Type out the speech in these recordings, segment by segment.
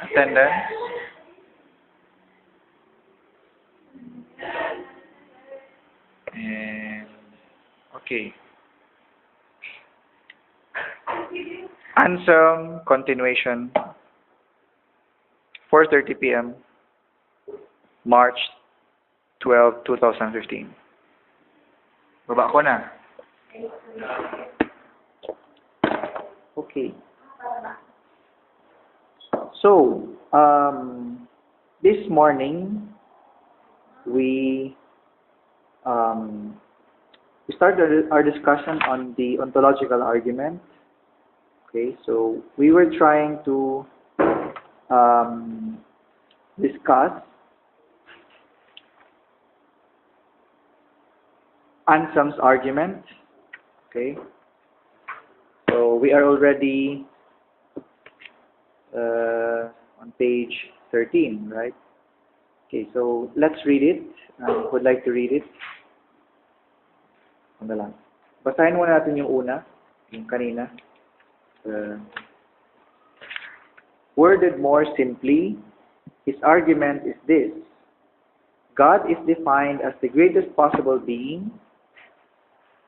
Attendance. And okay. Anselm continuation. 4:30 p.m. March 12, 2015. Baba ko na. Okay. So, this morning we started our discussion on the ontological argument. Okay, so we were trying to discuss Anselm's argument. Okay, so we are already on page 13, right? Okay, so let's read it. I would like to read it. Ano lang. Basahin muna natin yung una, yung kanina. Worded more simply, his argument is this: God is defined as the greatest possible being.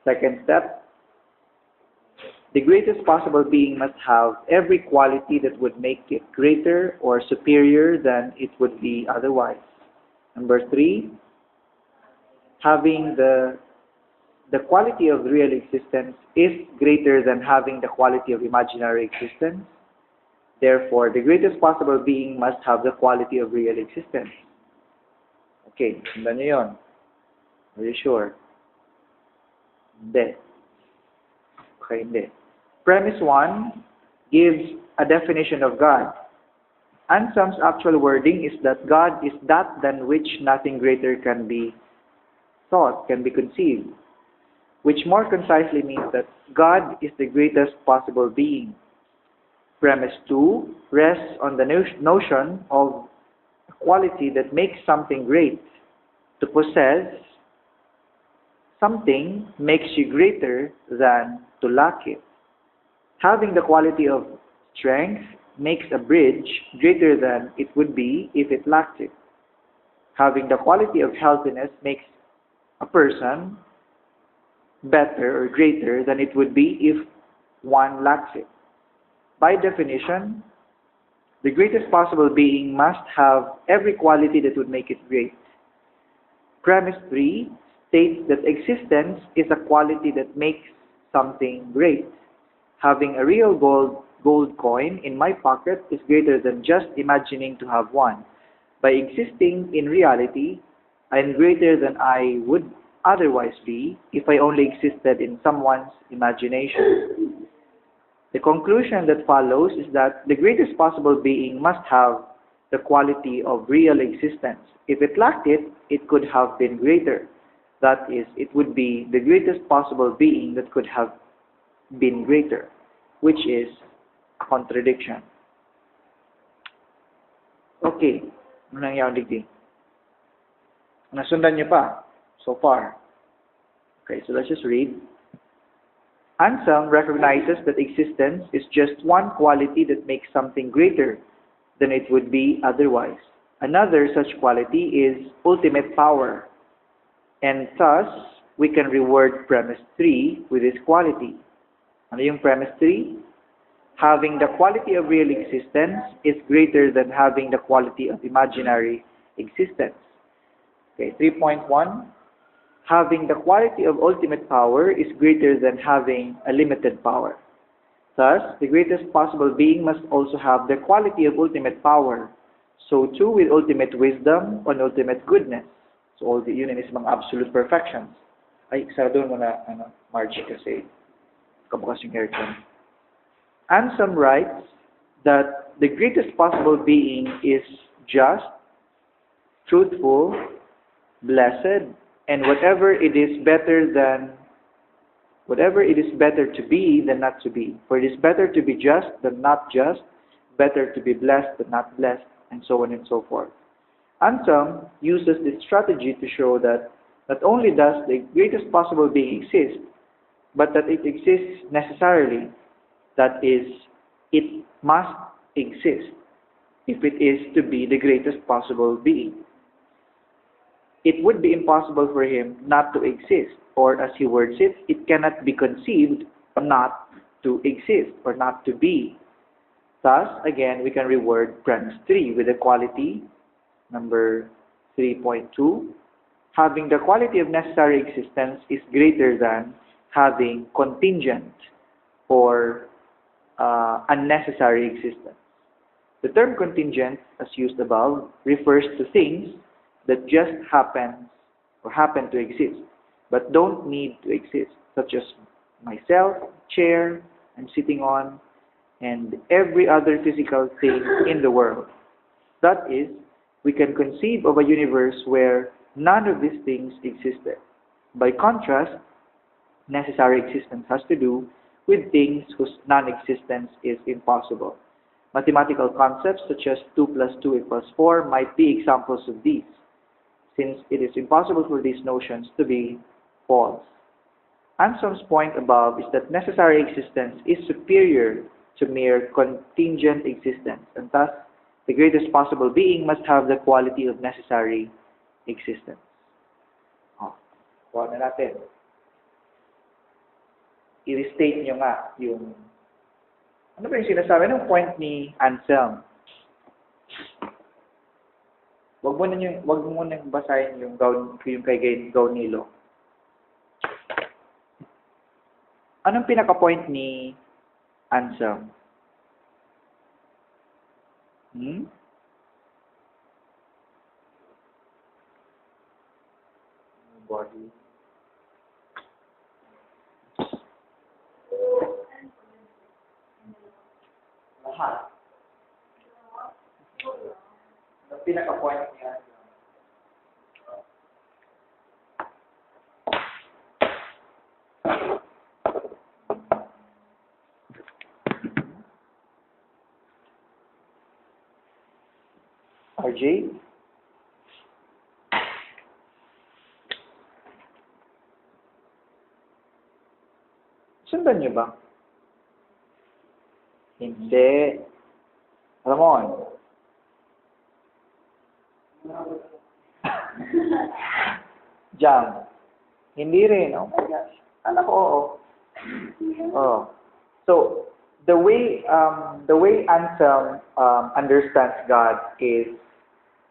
Second step, the greatest possible being must have every quality that would make it greater or superior than it would be otherwise. Number 3, having the quality of real existence is greater than having the quality of imaginary existence. Therefore, the greatest possible being must have the quality of real existence. Okay, sundan niyo yun. Are you sure? Hindi. Okay, hindi. Premise 1 gives a definition of God. Anselm's actual wording is that God is that than which nothing greater can be thought, can be conceived, which more concisely means that God is the greatest possible being. Premise 2 rests on the notion of a quality that makes something great. To possess something makes you greater than to lack it. Having the quality of strength makes a bridge greater than it would be if it lacked it. Having the quality of healthiness makes a person better or greater than it would be if one lacks it. By definition, the greatest possible being must have every quality that would make it great. Premise 3 states that existence is a quality that makes something great. Having a real gold coin in my pocket is greater than just imagining to have one. By existing in reality, I am greater than I would otherwise be if I only existed in someone's imagination. The conclusion that follows is that the greatest possible being must have the quality of real existence. If it lacked it, it could have been greater. That is, it would be the greatest possible being that could have been greater, which is a contradiction. Okay, ano nangyari dito? Nasundan niyo pa so far? Okay, so let's just read. Anselm recognizes that existence is just one quality that makes something greater than it would be otherwise. Another such quality is ultimate power, and thus we can reward premise 3 with this quality. Ano yung premise 3? Having the quality of real existence is greater than having the quality of imaginary existence. Okay, 3.1. Having the quality of ultimate power is greater than having a limited power. Thus, the greatest possible being must also have the quality of ultimate power. So too with ultimate wisdom and ultimate goodness. So all the yun is mga absolute perfections. Ay, sarado mo na, Margie, kasi kabukas yung aircon. Anselm writes that the greatest possible being is just, truthful, blessed, and whatever it is better to be than not to be. For it is better to be just than not just, better to be blessed than not blessed, and so on and so forth. Anselm uses this strategy to show that not only does the greatest possible being exist, but that it exists necessarily. That is, it must exist. if it is to be the greatest possible being. It would be impossible for him not to exist, or as he words it, it cannot be conceived not to exist or not to be. Thus, again, we can reword premise 3 with the quality number 3.2. Having the quality of necessary existence is greater than having contingent or unnecessary existence. The term contingent, as used above, refers to things that just happen or happen to exist, but don't need to exist, such as myself, chair I'm sitting on, and every other physical thing in the world. That is, we can conceive of a universe where none of these things existed. By contrast, necessary existence has to do with things whose non-existence is impossible. Mathematical concepts such as 2 plus 2 equals 4 might be examples of these, since it is impossible for these notions to be false. Anselm's point above is that necessary existence is superior to mere contingent existence, and thus the greatest possible being must have the quality of necessary existence. Kuha na natin. I-restate nyo nga yung ano ba yung sinasabi ng point ni Anselm? Wag mo nang basahin yung kay Gaunilo. Anong pinaka-point ni Anselm? Body. Lahat. Anong pinaka-point niya? RJ? Sundan niyo ba? Hindi. Ramon? Jam? Hindi rin. Oh my gosh. Alam ko, oo. Oh. So, the way Anselm understands God is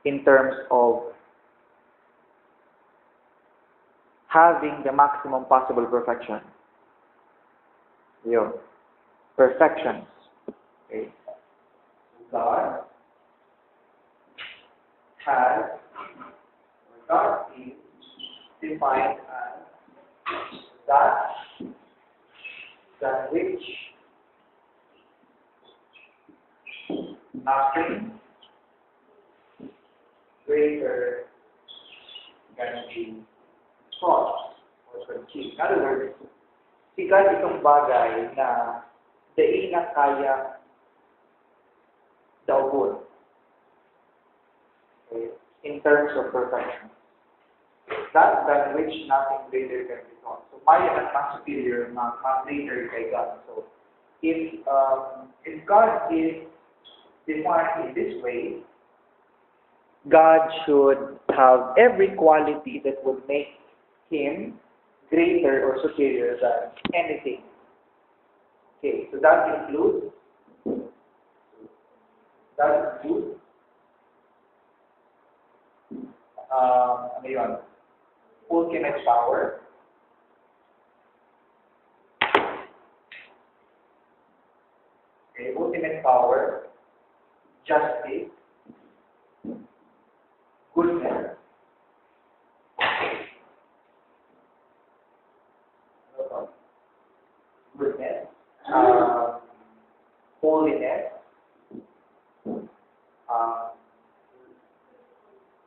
in terms of having the maximum possible perfection. Yun. Perfections. Okay. God has, or God is defined as that which nothing greater can be thought or conceived. In other words, si God itong bagay na dahil na kaya daw po. Okay? In terms of perfection. That than which nothing greater can be thought. So, maya at mas superior, mas greater kay God. So, if God is defined in this way, God should have every quality that would make Him greater or superior than anything. Okay, so that includes ano yun? Ultimate power. Okay, ultimate power, justice, goodness, holiness,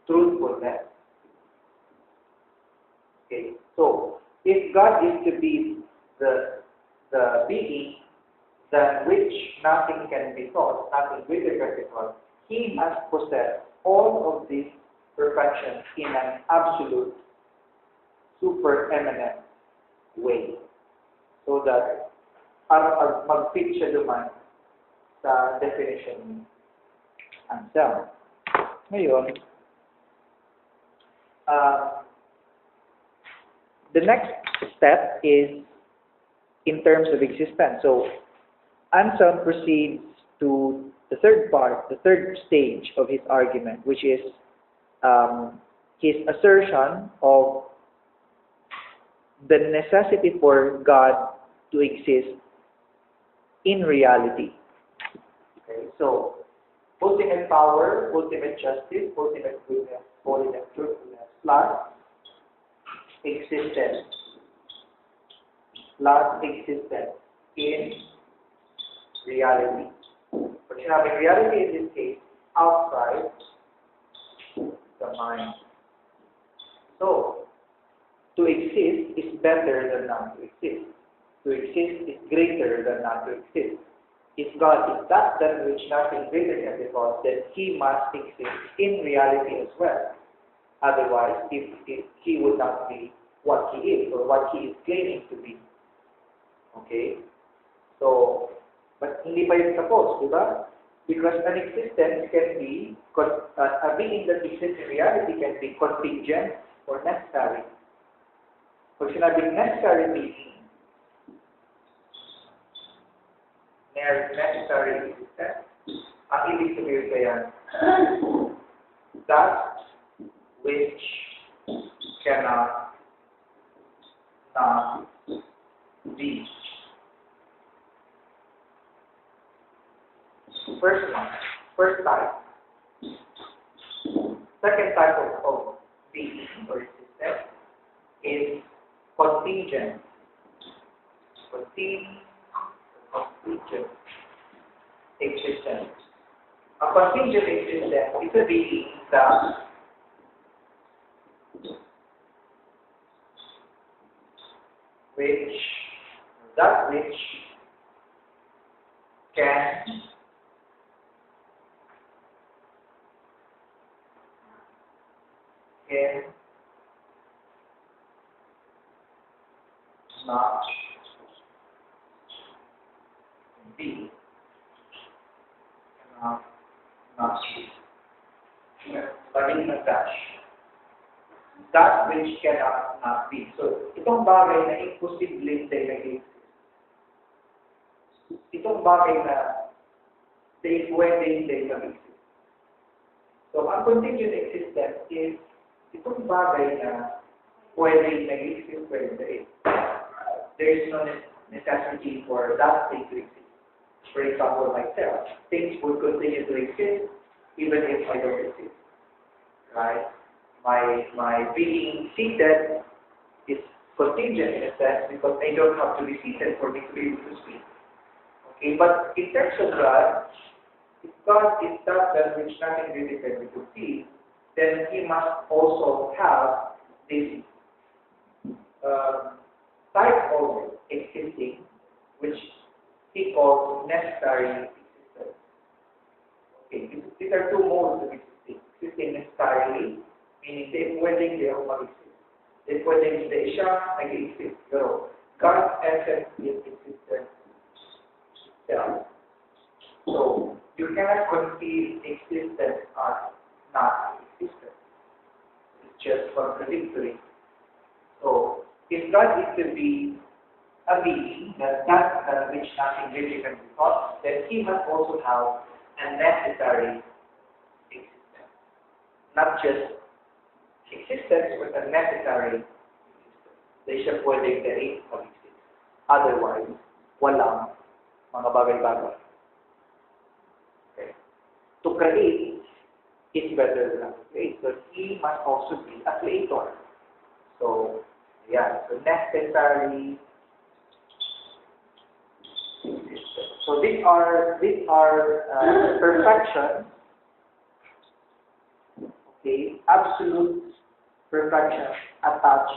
truthfulness. Okay, so if God is to be the being than which nothing can be thought, nothing greater can be thought, He must possess all of these perfections in an absolute, super eminent way. So that para mag-fit siya duman sa definition Anselm. Ngayon, the next step is in terms of existence. So, Anselm proceeds to the third part, the third stage of his argument, which is his assertion of the necessity for God to exist in reality. Okay, so ultimate power, ultimate justice, ultimate goodness, holiness, truthfulness, plus existence, in reality. But you have a reality in this case outside the mind. So, to exist is better than not to exist. To exist is greater than not to exist. If God is that than which nothing greater can be thought, then He must exist in reality as well. Otherwise, if He would not be what He is or what He is claiming to be. Okay? So, but hindi pa yun tapos, di ba? Because an existence can be, a being that exists in reality can be contingent or necessary. Pag sinabing necessary being, necessary existence, ang ibig sabihin kaya, that which cannot not be. First type. Second type of being or existence is contingent. Contingent existence. A contingent existence is a being that which can not be. Not be. Laging ng dash. That which cannot not be. So, itong bagay na imposible tayo nag-exist. Itong bagay na pwede tayo nag-exist. So, ang contingent existence is itong bagay na pwede nag-exist, pwede. There is no necessity for that thing to exist. For example, myself, things would continue to exist even if I don't exist. Right? My being seated is contingent in a sense because I don't have to be seated for me to be able to speak. Okay, but in terms of God, if God is that than which nothing really can be conceived, then He must also have this type of existing, which He calls necessary existence. Okay, these are two modes of existing. Existing necessarily, meaning they pwedeng di ako mag-exist. They pwedeng hindi siya nag-exist. Pero God's essence is existence itself. So, you cannot conceive existence as not existence. It's just contradictory. So, if God is to be a being that which nothing really can be thought, then He must also have a necessary existence. Not just existence, but a necessary existence. Hindi siya pwedeng dahil mag-exist. Otherwise, walang mga bagay-bagay. Okay. To create is better than to create. So He must also be a creator. So, yeah, so necessary existence. So these are perfections. Okay, absolute perfection attached,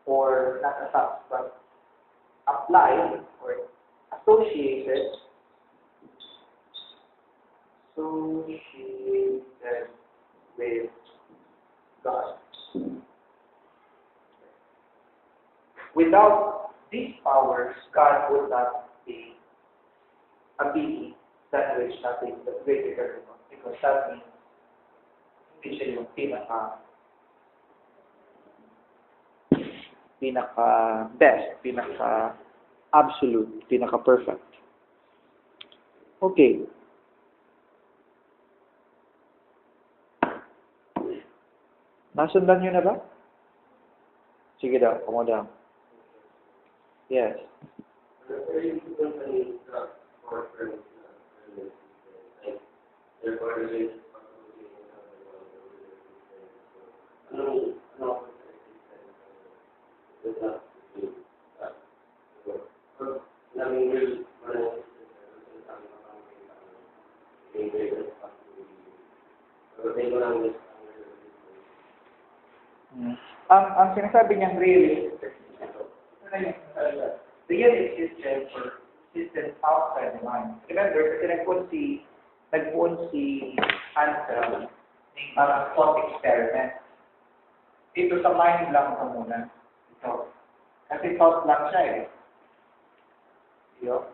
or not attached, but applied or associated with God. Without these powers, God would not be a being that which nothing but greater can be found. Because that means hindi siya yung pinaka best, pinaka absolute, pinaka perfect. Okay. Nasundan nyo na ba? Sige daw, kumo daw. Yes. Ang sinasabi niyang real existence or existence outside the mind. Remember, kasi nagpuon si Anselm ng parang thought experiment. Dito sa mind lang ito muna. Ito. Kasi thought lang siya eh. Ito.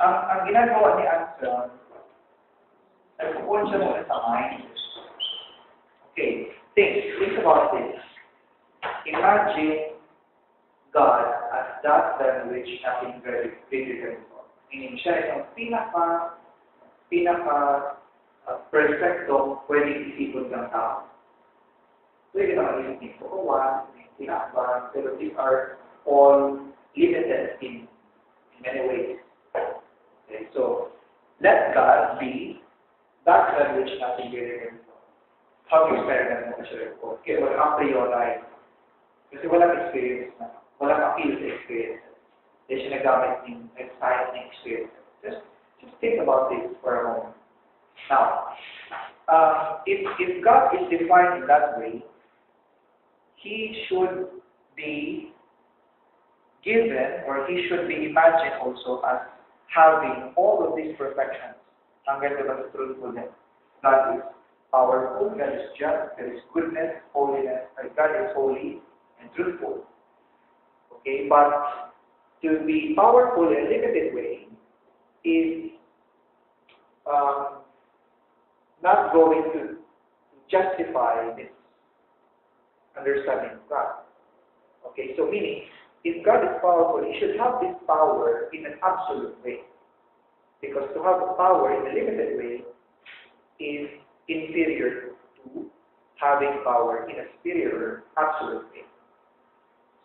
Ang ginagawa ni Anselm, nagpupuan siya muna sa mind. Okay, think about this. Imagine God as that than which nothing greater can be. Meaning siya yung perfecto pwedeng isipon ng tao. Pwede naman isipin ko, pero these are all limited in many ways. Okay, so let God be that than which nothing greater can be. How to experiment mo siya po? Okay, walang a priori. Kasi walang experience na. Walang appeal sa experience. Hindi siya nagamit ng exciting experience. Just think about this for a moment. Now, if God is defined in that way, He should be given or He should be imagined also as having all of these perfections. Hanggang diba sa truthfulness. God is powerful, God is just, God is goodness, holiness, God is holy and truthful. Okay, but to be powerful in a limited way is not going to justify this understanding of God. Okay, so meaning, if God is powerful, He should have this power in an absolute way. Because to have power in a limited way is inferior to having power in a superior, absolute way.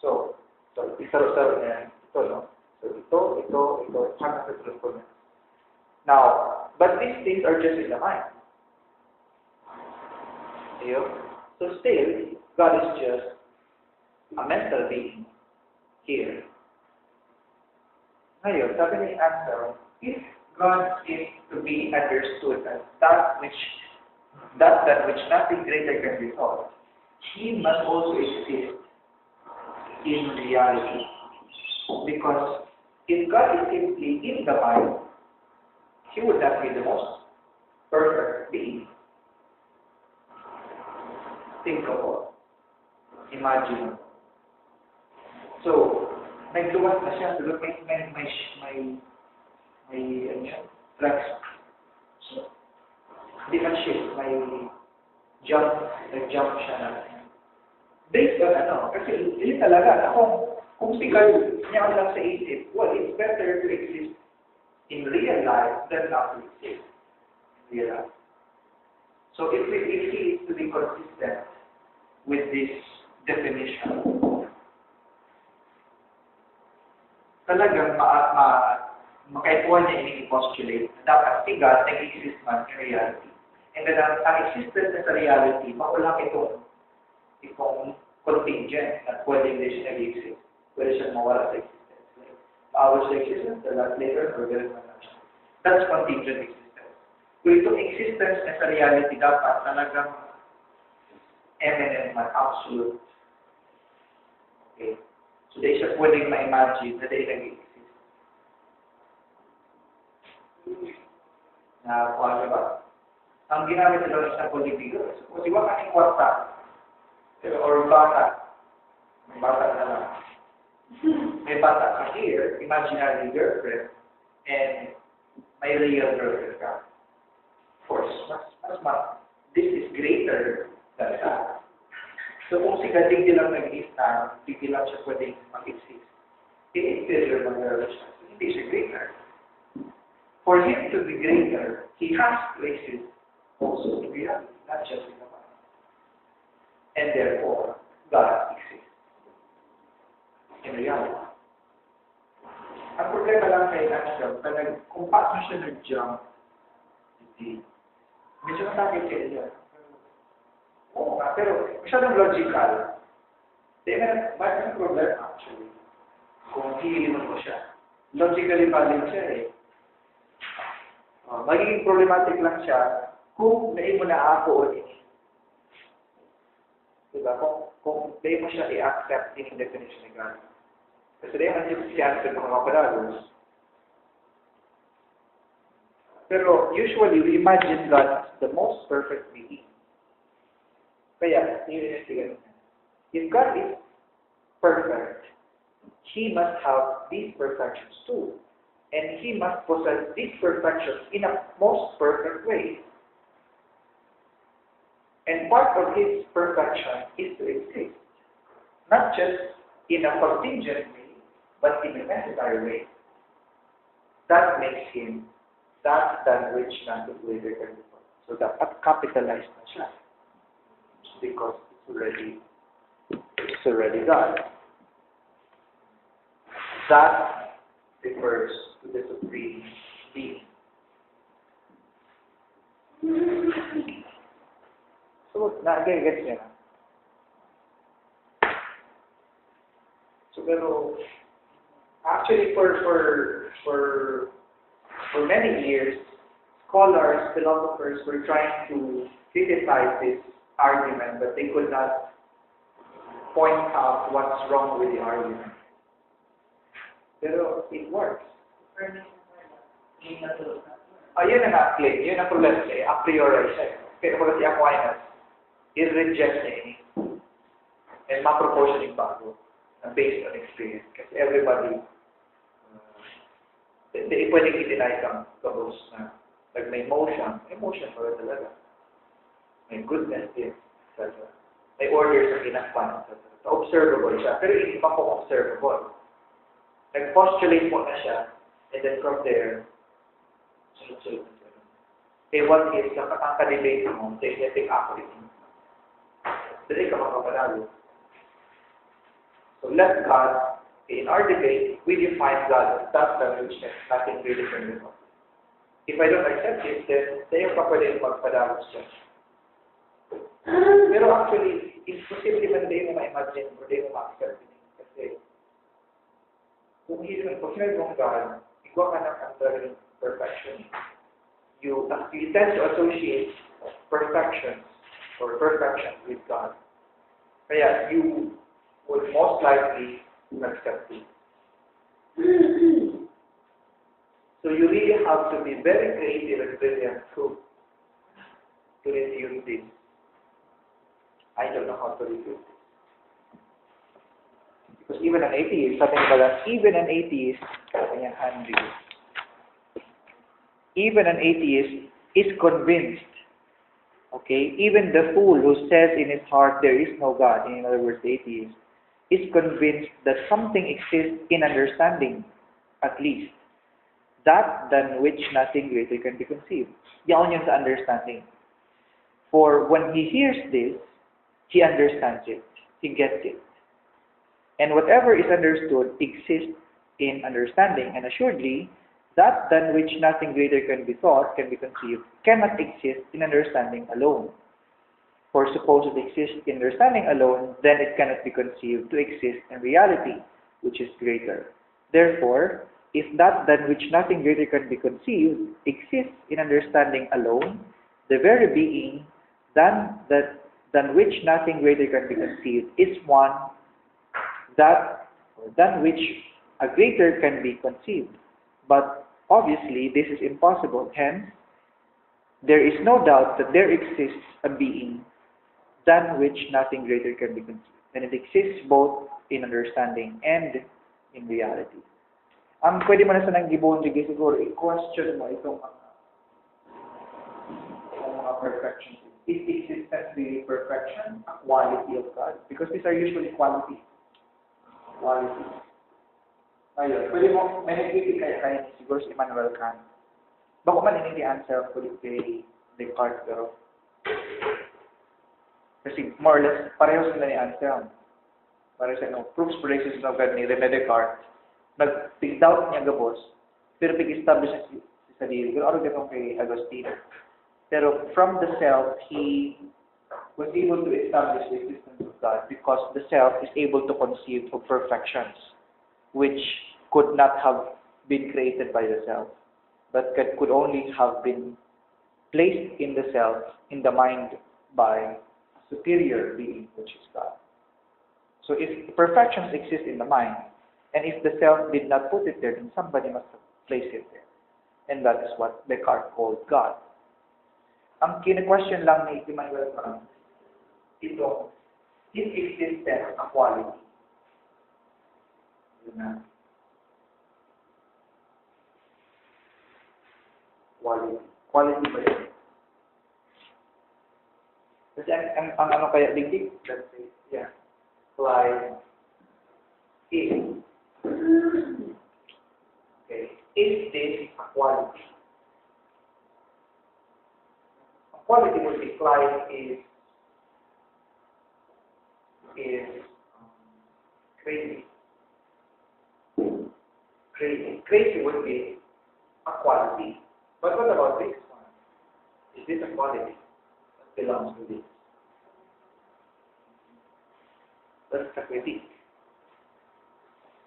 So isa-isa niya ito, no? So ito, hanggang sa truthfulness. Now, but these things are just in the mind. So still, God is just a mental being here. Ngayon, sabi ni Anselm, if God is to be understood as that which nothing greater can be thought, He must also exist in reality. Because if God is simply in the mind, He would not be the most perfect being. Think about it. Imagine. So, nagluwas na siya. May flex. So, di man shift. May nag-jump siya na. Based on kasi hindi talaga, kung sigal niya lang sa isip, well, it's better to exist in real life than not to exist in real life. So if he is to be consistent with this definition, talagang makaikuha niya yung postulate na dapat si God nag-exist man in reality. And then ang existence na sa reality, maulang itong contingent na pwedeng din siya nag-exist. Pwede siya mawala sa existence. Like, hours sa existence, the last later, or ganun man lang siya. That's contingent existence. Kung itong existence na sa reality, dapat talagang eminent man, absolute. Okay? So, di siya pwedeng ma-imagine na di nag-exist. Na, kung ano ba? ang ginamit nila sa politiko. Kung di ba kaning kwarta, or bata, may bata na lang. May bata ka here, imaginary girlfriend, and may real girlfriend ka. Of course, this is greater than that. So kung si Gading lang nag-i-stand, hindi lang siya pwedeng mag-exist. I-inferior ng siya. So, hindi siya greater. For him to be greater, he has to exist also in reality, not just in the mind. And therefore, God exists in reality. Ang problema lang kay Anselm, kung paano siya nag-jump, hindi. Medyo nasakit siya niya. Oo nga, pero masyadong logical. Then, may problem actually. Kung hihiliman mo siya. Logically valid siya eh. Magiging problematic lang siya kung nain mo na ako o ini. Diba? Kung nain mo siya i-accept in definition ni God. Kasi naman yung siya sa mga kapadalos. Pero usually, we imagine God as the most perfect being. Kaya, if God is perfect, He must have these perfections too. And He must possess these perfections in a most perfect way. And part of His perfection is to exist. Not just in a contingent way, but in a necessary way. That makes Him that than which nothing greater can be. So that capitalized na siya. Because it's already God. That refers to the Supreme Being. So, nag-get niya na. So, pero, actually, for many years, scholars, philosophers were trying to criticize this argument, but they could not point out what's wrong with the argument. Pero it works. Yun ang claim. Yun ang problema siya. A priori siya. Pero pag si Aquinas, i-reject niya ini. And ma-proportion yung bago based on experience. Kasi everybody, hindi pwedeng i-deny kang kabos na may emotion pa rin talaga. May goodness din. May order sa kinakpan. Observable siya. Pero hindi pa po observable. Nag-postulate mo na siya, and then from there, sunod-sunod na siya. What is, ang ka-debate mo, technetic activity. Dali ka makapanalo. So let God, in our debate, we define God as that which has nothing really from the God. If I don't accept it, then tayo pa pwede magpadalo siya. Pero actually, imposible man din mo ma-imagine o din mo ma-accept it. Kasi, kung sinabi mong God, ikaw ka ng underlying perfection. You tend to associate perfection or perfection with God. Kaya you would most likely accept it. So you really have to be very creative and brilliant to refute this. I don't know how to refute this. Because even an atheist, something about that, even an atheist is convinced, okay, even the fool who says in his heart there is no God, in other words, the atheist, is convinced that something exists in understanding, at least, that than which nothing greater can be conceived. Yaon yun sa understanding. For when he hears this, he understands it, he gets it. And whatever is understood exists in understanding, and assuredly, that than which nothing greater can be thought, can be conceived, cannot exist in understanding alone. For suppose it exists in understanding alone, then it cannot be conceived to exist in reality, which is greater. Therefore, if that than which nothing greater can be conceived exists in understanding alone, the very being than which nothing greater can be conceived is one than which a greater can be conceived. But obviously, this is impossible. Hence, there is no doubt that there exists a being than which nothing greater can be conceived. And it exists both in understanding and in reality. Ang pwede mo na sa nang gibuhon sige siguro, i-question mo itong mga perfections. Is existence really perfection, a quality of God? Because these are usually qualities. Qualities. Ayun, pwede mo, may nagkikita kayo siguro si Immanuel Kant. Bako man hindi Anselm kulit kay Descartes, pero kasi more or less, pareho sila ni Anselm. Pareho sa proofs for the existence of God ni René Descartes. Nag-doubt niya gabos, pero pag-establish si sarili. Pero ano ganun kay Agostino. Pero from the self, he was able to establish the existence of God because the self is able to conceive of perfections which could not have been created by the self, but could only have been placed in the self, in the mind, by a superior being, which is God. So if perfections exist in the mind, and if the self did not put it there, then somebody must have placed it there. And that is what Descartes called God. Ang kine-question lang ni Immanuel Kant, ito, is existence a quality? Quality. Quality ba yun? Kasi ang ano kaya digdig? Let's say, yeah. Like, is. Okay. Is this a quality? A quality would be like is crazy. Crazy would be a quality. But what about this one? Is this a quality that belongs to this? That's a critique.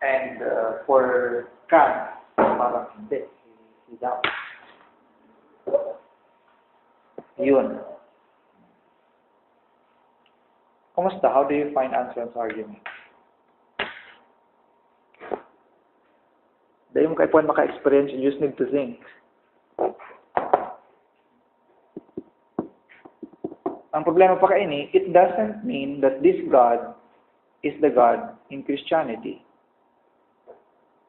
And for Kant, parang hindi. He doubts. Yun. Kumusta? How do you find Anselm's argument? Dahil mo kayo po maka-experience, you just need to think. Ang problema pa kaini, it doesn't mean that this God is the God in Christianity.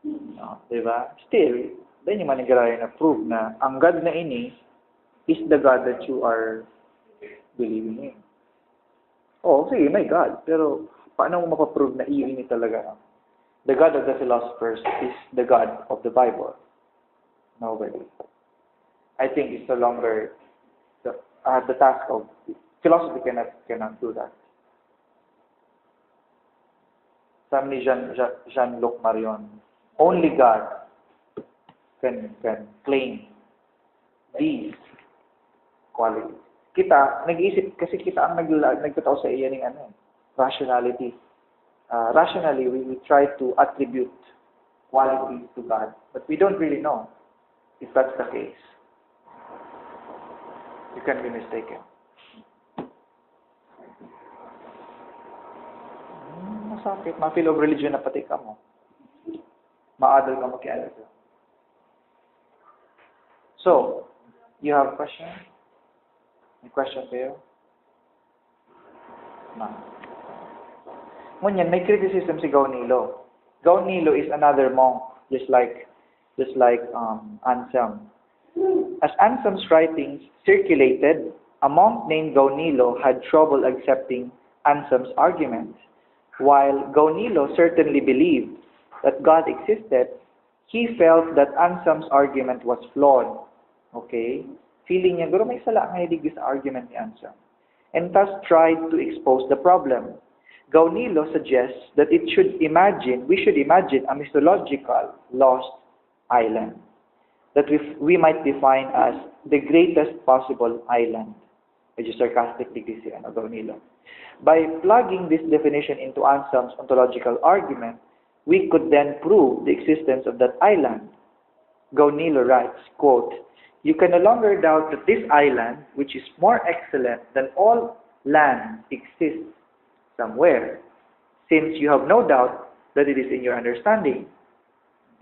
No, diba? Still, dahil yung manigarayan na prove na ang God na ini is the God that you are believing in. Oh, sige, may God. Pero, paano mo mapaprove na iyon ini talaga? The God of the philosophers is the God of the Bible. Nobody. I think it's no longer the task of philosophy cannot do that. Sabi ni Jean-Luc Marion, only God can claim these qualities. Kita, nag-iisip, kasi kita ang nagtataw sa iya ng rationality. Rationally, we try to attribute qualities to God, but we don't really know if that's the case. You can be mistaken. Masakit. Ma-feel of religion na pati ka mo. Ma-adal ka mo kaya. So, you have a question? May question kayo? No. Ngunyan, may criticism si Gaunilo. Gaunilo is another monk, just like Anselm. As Anselm's writings circulated, a monk named Gaunilo had trouble accepting Anselm's argument. While Gaunilo certainly believed that God existed, he felt that Anselm's argument was flawed. Okay? Feeling niya, guro may sala nga hidig sa argument ni Anselm. And thus tried to expose the problem. Gaunilo suggests that we should imagine a mythological lost island that we might define as the greatest possible island. Which is sarcastic degree si Gaunilo. By plugging this definition into Anselm's ontological argument, we could then prove the existence of that island. Gaunilo writes, quote, "You can no longer doubt that this island, which is more excellent than all land, exists somewhere, since you have no doubt that it is in your understanding."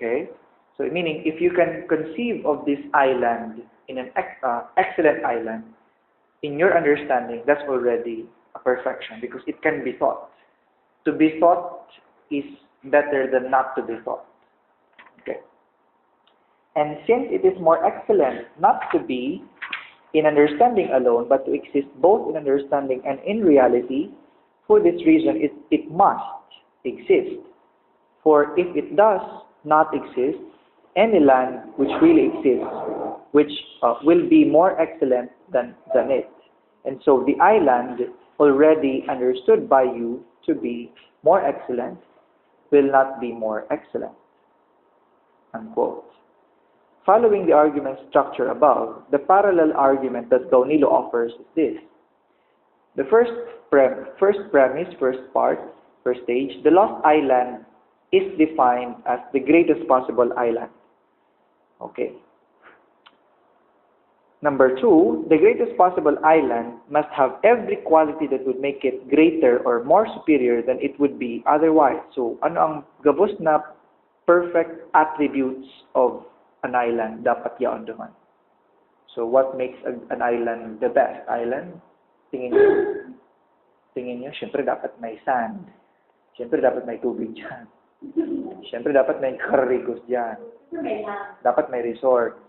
Okay? So meaning, if you can conceive of this island in an excellent island, in your understanding, that's already a perfection because it can be thought. To be thought is better than not to be thought. Okay. And since it is more excellent not to be in understanding alone, but to exist both in understanding and in reality, for this reason it must exist. For if it does not exist, any land which really exists, which will be more excellent than it. And so the island already understood by you to be more excellent will not be more excellent. Unquote. Following the argument structure above, the parallel argument that Gaunilo offers is this. The first premise, first part, first stage, the lost island is defined as the greatest possible island. Okay. Number two, the greatest possible island must have every quality that would make it greater or more superior than it would be otherwise. So, ano ang gabos na perfect attributes of an island dapat yaon naman? So, what makes an island the best island? Tingin nyo, syempre dapat may sand. Syempre dapat may tubig dyan. Syempre dapat may karigos dyan. Dapat may resort.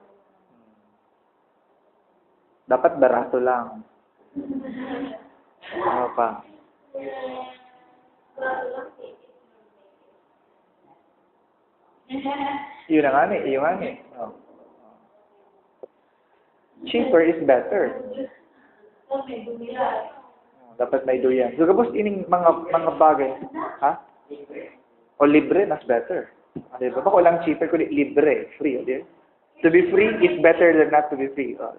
Dapat barato lang. Ano pa? Yun ang ani, yun ang ani. Oh. Cheaper is better. Dapat may duyan. So, kapos ining mga bagay, ha? O libre, mas better. Diba? Bako lang cheaper, kundi libre, free. Okay? To be free is better than not to be free. Oh.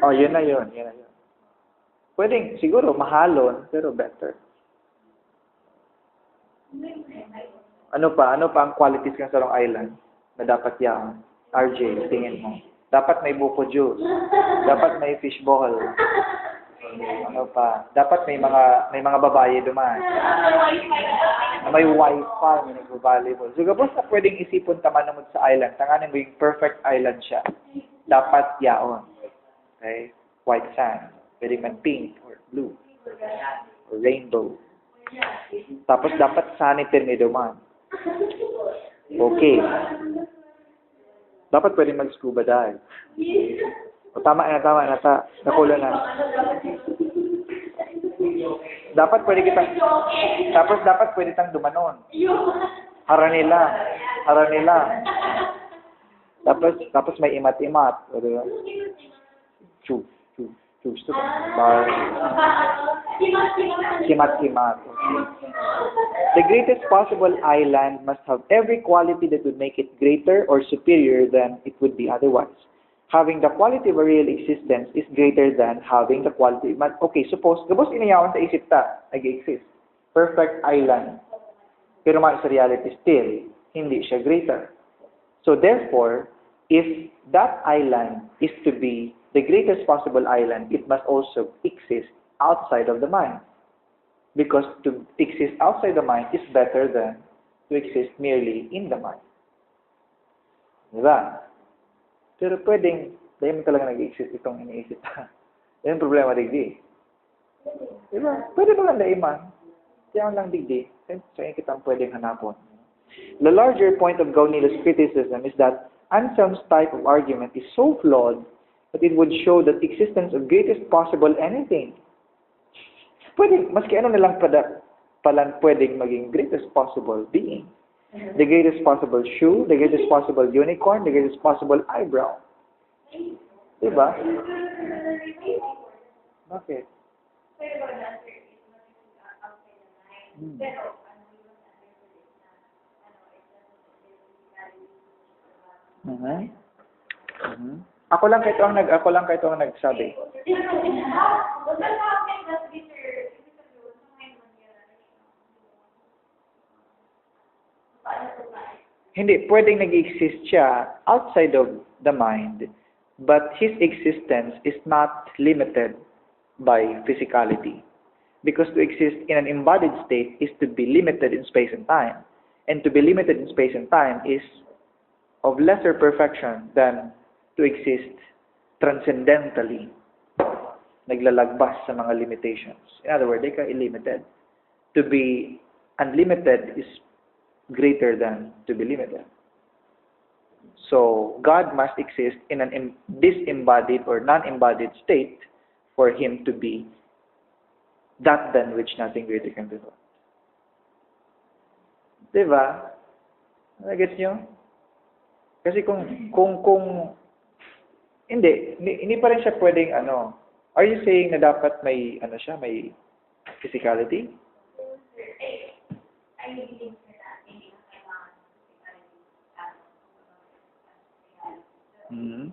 Oh, yun na yun. Pwedeng, siguro, mahalon, pero better. Ano pa ang qualities ng Sarong Island na dapat yan? RJ, tingin mo. Dapat may buko juice. Dapat may fishball. Ano pa? Dapat may mga babae duman. May wifi, may nag-volleyball. So, kapos na pwedeng isipon taman naman sa island, tanganin mo yung perfect island siya. Dapat yaon. Okay? White sand. Pwede man pink or blue. Or rainbow. Tapos dapat sanitary ni duman. Okay. Dapat pwede mag-scuba dive. O, tama na. Nakulo na. Dapat pwede tang dumanon. Haranila. Tapos may imat-imat. O, diba? Chus. Kimat-kimat. The greatest possible island must have every quality that would make it greater or superior than it would be otherwise. Having the quality of a real existence is greater than having the quality. Okay, suppose, gabos inayawan sa isip ta, nag-exist. Perfect island. Pero sa reality still, hindi siya greater. So therefore, if that island is to be the greatest possible island, it must also exist outside of the mind. Because to exist outside the mind is better than to exist merely in the mind. Diba? Pero pwedeng, dahil mo talaga nag-exist itong iniisip. Yan ang problema, digdi. Diba? Pwede ba lang daiman? Kaya lang digdi. So yun kitang pwedeng hanapon. The larger point of Gaunilo's criticism is that Anselm's type of argument is so flawed that it would show that existence of greatest possible anything. Pwede, maski ano nilang palang pwedeng maging greatest possible being. The greatest possible shoe, the greatest possible unicorn, the greatest possible eyebrow. Diba? Bakit? Ako lang kayo ang nagsabi. Hindi, pwedeng nag-exist siya outside of the mind, but his existence is not limited by physicality. Because to exist in an embodied state is to be limited in space and time. And to be limited in space and time is of lesser perfection than to exist transcendentally, naglalagbas sa mga limitations. In other words, they are illimited. To be unlimited is greater than to be limited. So, God must exist in an disembodied or non-embodied state for Him to be that than which nothing greater can be thought. Diba? Nagets nyo? Kasi kung hindi pa rin siya pwedeng are you saying na dapat may may physicality? Mm-hmm.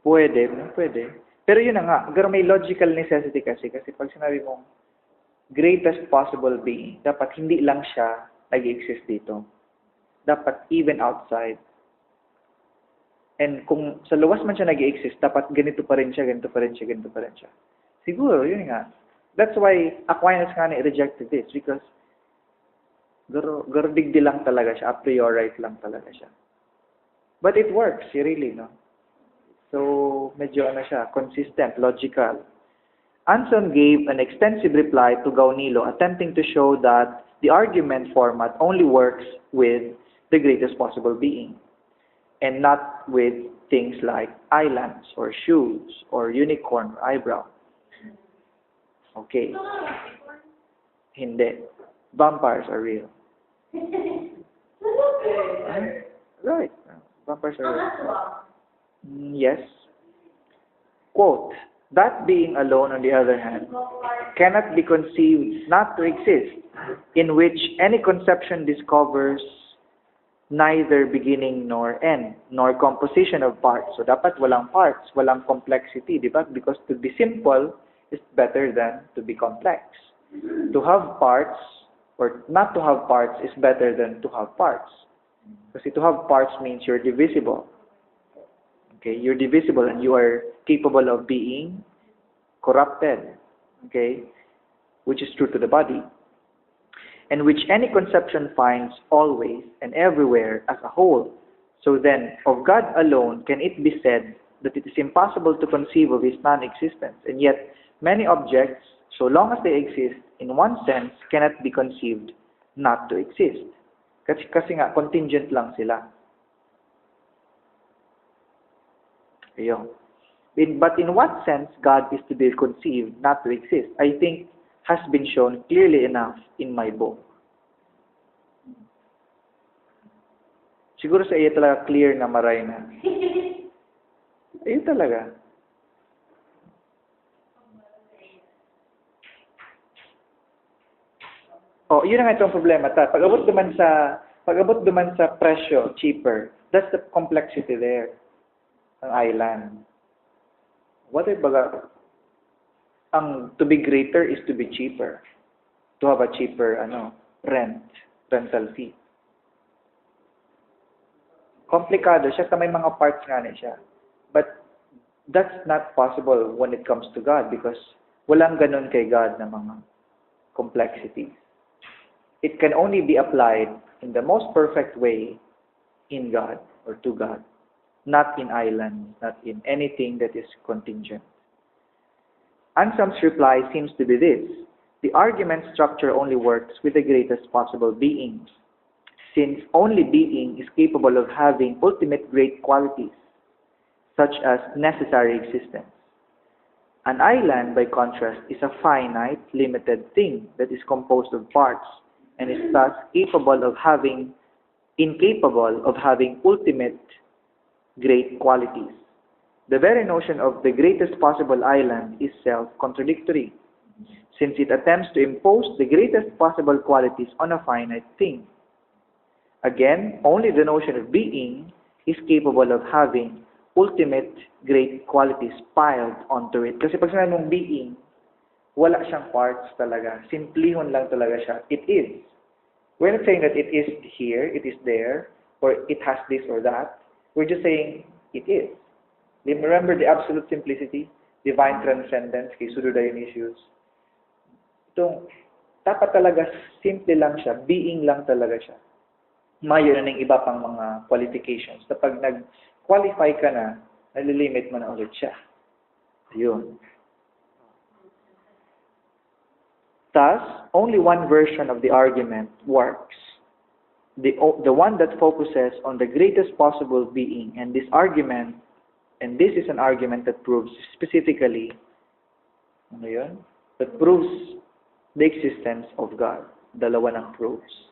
Pwede. Pero yun na nga, pero may logical necessity kasi pag sinabi mong greatest possible being, dapat hindi lang siya nag-exist dito. Dapat even outside. And kung sa luwas man siya nag-exist, dapat ganito pa rin siya. Siguro, yun nga. That's why Aquinas nga rejected this because garo digdi lang talaga siya, a priorite lang talaga siya. But it works, really, no? So, medyo siya, consistent, logical. Anselm gave an extensive reply to Gaunilo, attempting to show that the argument format only works with the greatest possible being, and not with things like islands, or shoes, or unicorn, or eyebrow. Okay. Hindi. Vampires are real. Right. Vampires are real. Yes. Quote, that being alone, on the other hand, cannot be conceived not to exist, in which any conception discovers neither beginning nor end, nor composition of parts. So, dapat walang parts, walang complexity, di ba? Because to be simple is better than to be complex. To have parts, or not to have parts, is better than to have parts. Kasi to have parts means you're divisible. Okay, you're divisible and you are capable of being corrupted. Okay, which is true to the body. And which any conception finds always and everywhere as a whole. So then, of God alone can it be said that it is impossible to conceive of His non-existence, and yet many objects, so long as they exist in one sense, cannot be conceived not to exist. Kasi nga, contingent lang sila. Ayun. But in what sense God is to be conceived not to exist, I think has been shown clearly enough in my book. Siguro sa iyo talaga clear na maray na. Ayun talaga. Oh, yun na nga itong problema. Pag-abot naman sa presyo, cheaper, that's the complexity there. Ang island. What if baga, to be greater is to be cheaper. To have a cheaper, rental fee. Komplikado siya, may mga parts nga siya. But that's not possible when it comes to God because walang ganun kay God na mga complexities. It can only be applied in the most perfect way in God or to God, not in islands, not in anything that is contingent. Anselm's reply seems to be this: the argument structure only works with the greatest possible beings, since only being is capable of having ultimate great qualities, such as necessary existence. An island, by contrast, is a finite, limited thing that is composed of parts, and is thus incapable of having ultimate great qualities. The very notion of the greatest possible island is self-contradictory, since it attempts to impose the greatest possible qualities on a finite thing. Again, only the notion of being is capable of having ultimate great qualities piled onto it. Kasi pag sinabi mong being, wala siyang parts talaga. Simplihon lang talaga siya. It is. We're not saying that it is here, it is there, or it has this or that. We're just saying it is. Remember the absolute simplicity, divine transcendence kay Sudo Dionysius. Itong, dapat talaga simple lang siya, being lang talaga siya. Mayo na ng iba pang mga qualifications. Kapag nag-qualify ka na, nalilimit mo na ulit siya. Ayun. Thus, only one version of the argument works. The one that focuses on the greatest possible being. And this argument, and this is an argument that proves specifically, ano yun? That proves the existence of God. Dalawa ng proofs.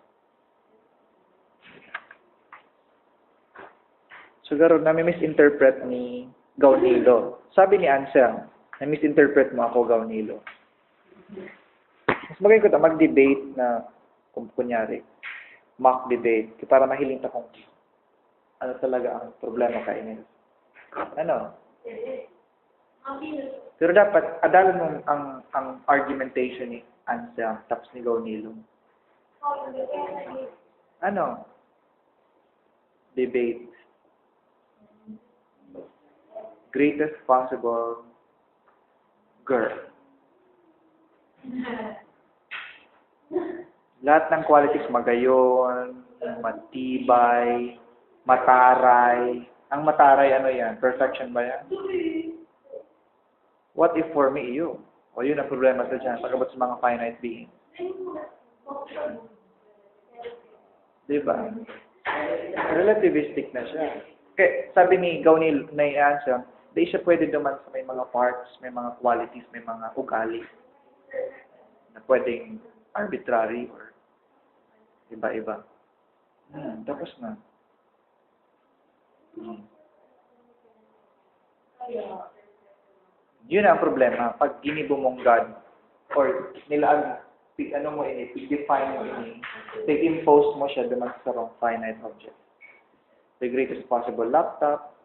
Siguro, nami-misinterpret ni Gaunilo. Sabi ni Anselm, na-misinterpret mo ako, Gaunilo. Mas magaling ko mag-debate na, kung kunyari, mock debate, para mahiling ta kung ano talaga ang problema kay Inel. Ano? Pero dapat, adalan mo ang argumentation ni Anselm, tapos ni Gaunilo. Ano? Debate. Greatest possible girl. Lahat ng qualities, magayon, matibay, mataray. Ang mataray, ano yan? Perfection ba yan? What if for me, you? O yun ang problema sa dyan, pagkabot sa mga finite being. Diba? Relativistic na siya. Kaya sabi ni Gaunil na i-answer, di siya pwede duman sa may mga parts, may mga qualities, may mga ugali na pwedeng arbitrary or iba-iba. Tapos na. Yun ang problema. Pag ginibo mong God, or nilaan, ano mo ini, define mo ini, impose mo siya duman sa wrong finite object. The greatest possible laptop,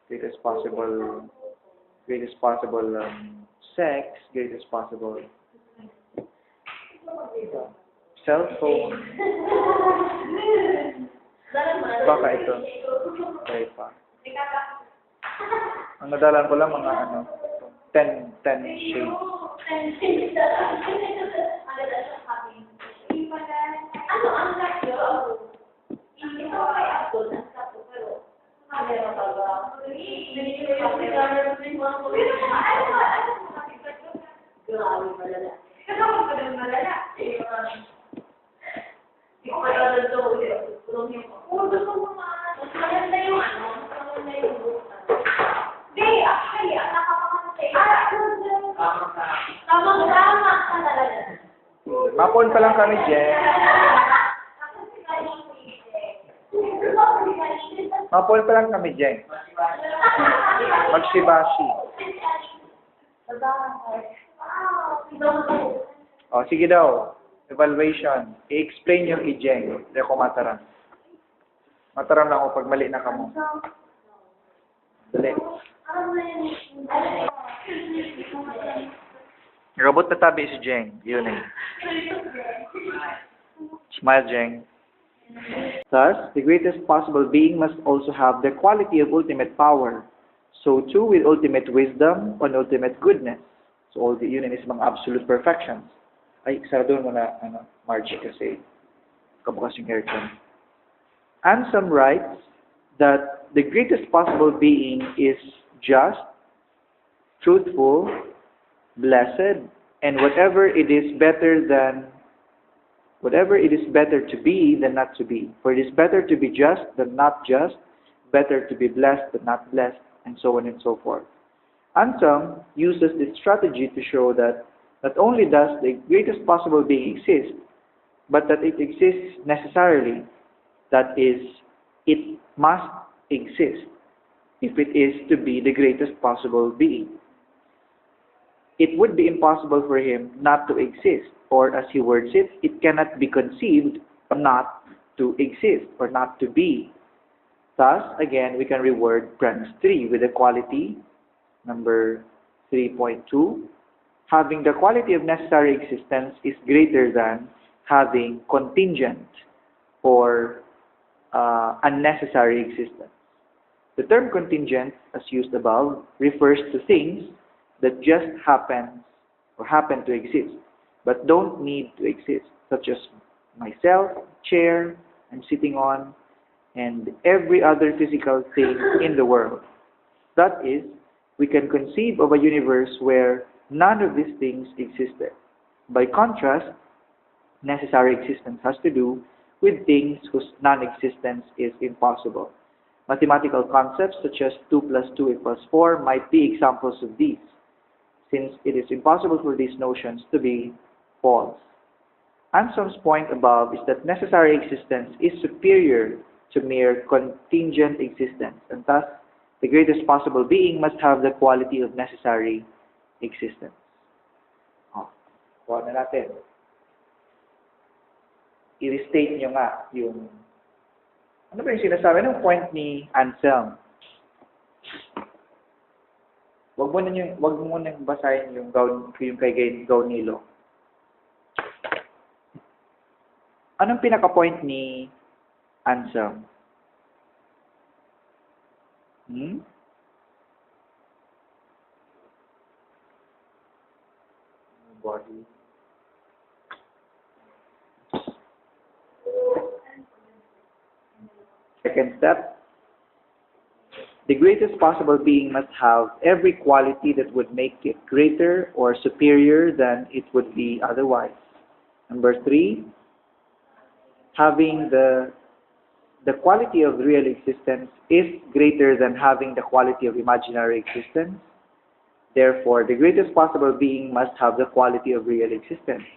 greatest possible sex, greatest possible cell phone. Baka ito. Okay pa. Ang nadalan ko lang mga 10 shades. Mapon pa lang kami, Jen. Mapon pa lang kami, Jen. Magsibashi. O, sige daw. Evaluation. I-explain yung i-Jen. Hindi ako mataram. Mataram lang ako pag mali na ka mo. Dali. Robot na tabi si Jeng. Yun eh. Smile, Jeng. Thus, the greatest possible being must also have the quality of ultimate power. So too with ultimate wisdom and ultimate goodness. So all the yun is mga absolute perfections. Ay, sarado mo na, Margie, kasi kabukas yung aircon. Anselm writes that the greatest possible being is just, truthful, blessed, and whatever it is better to be than not to be. For it is better to be just than not just, better to be blessed than not blessed, and so on and so forth. Anselm uses this strategy to show that not only does the greatest possible being exist, but that it exists necessarily. That is, it must exist if it is to be the greatest possible being. It would be impossible for him not to exist, or as he words it, it cannot be conceived not to exist or not to be. Thus, again, we can reword premise 3 with the quality, number 3.2, having the quality of necessary existence is greater than having contingent or unnecessary existence. The term contingent, as used above, refers to things that just happen or happen to exist, but don't need to exist, such as myself, chair I'm sitting on, and every other physical thing in the world. That is, we can conceive of a universe where none of these things existed. By contrast, necessary existence has to do with things whose non-existence is impossible. Mathematical concepts such as 2 plus 2 equals 4 might be examples of these, since it is impossible for these notions to be false. Anselm's point above is that necessary existence is superior to mere contingent existence, and thus the greatest possible being must have the quality of necessary existence. Kuha na natin. I-restate nyo nga yung ano ba yung sinasabi ng point ni Anselm? Wag mo nang basahin yung kay Gaunilo. Anong pinaka-point ni Anselm? Body. Second step, the greatest possible being must have every quality that would make it greater or superior than it would be otherwise. Number 3, having the quality of real existence is greater than having the quality of imaginary existence. Therefore, the greatest possible being must have the quality of real existence.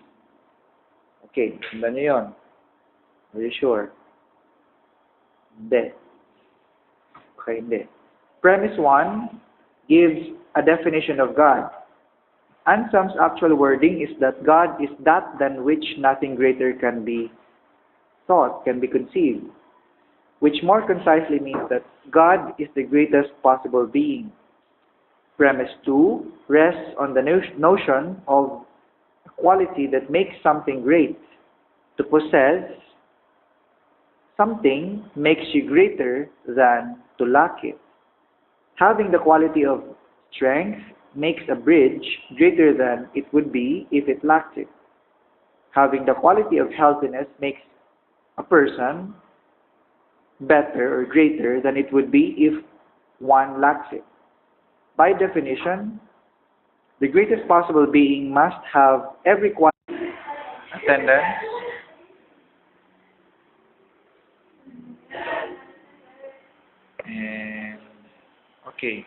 Okay, sundan nyo yun. Are you sure? Hindi. Okay, hindi. Premise 1 gives a definition of God. Anselm's actual wording is that God is that than which nothing greater can be thought, can be conceived, which more concisely means that God is the greatest possible being. Premise 2 rests on the notion of a quality that makes something great. To possess something makes you greater than to lack it. Having the quality of strength makes a bridge greater than it would be if it lacked it. Having the quality of healthiness makes a person better or greater than it would be if one lacks it. By definition, the greatest possible being must have every quality. Attendance. And okay.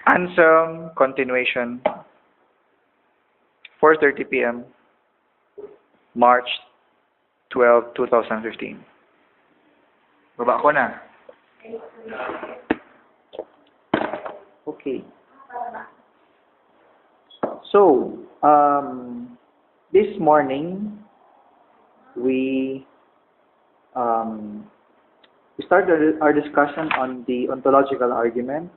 Anselm continuation. 4:30 p.m. March 12, 2015. Baba ko na. Okay. So, this morning we started our discussion on the ontological argument.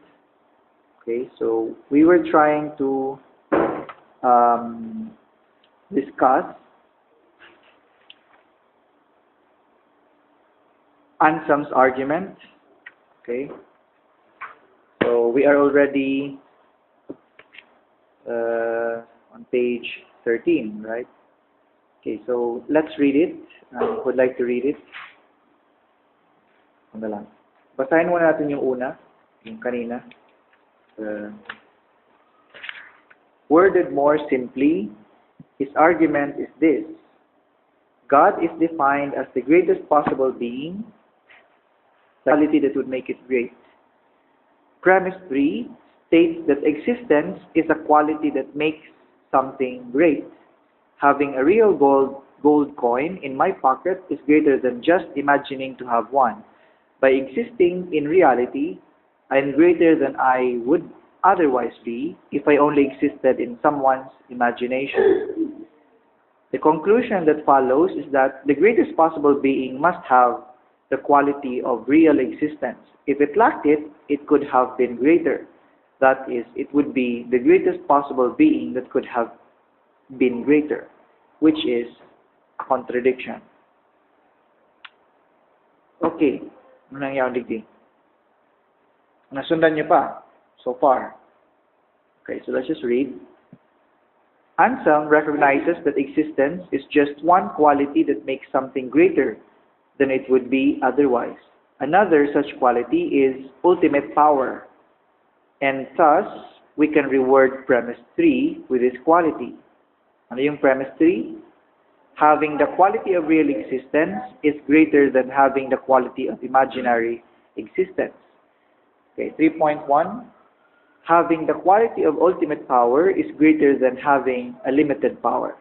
Okay, so we were trying to discuss Anselm's argument. Okay, so we are already on page 13, right? Okay, so let's read it. I would like to read it. Ano lang. Basahin muna natin yung una, yung kanina. Worded more simply, his argument is this: God is defined as the greatest possible being, the quality that would make it great. Premise 3 states that existence is a quality that makes something great. Having a real gold coin in my pocket is greater than just imagining to have one. By existing in reality, I am greater than I would otherwise be if I only existed in someone's imagination. The conclusion that follows is that the greatest possible being must have the quality of real existence. If it lacked it, it could have been greater. That is, it would be the greatest possible being that could have been greater, which is a contradiction. Okay. Ano nangyari digdi? Nasundan niyo pa so far. Okay, so let's just read. Anselm recognizes that existence is just one quality that makes something greater than it would be otherwise. Another such quality is ultimate power, and thus we can reward premise 3 with this quality. Ano yung premise 3? Having the quality of real existence is greater than having the quality of imaginary existence. Okay, 3.1. Having the quality of ultimate power is greater than having a limited power.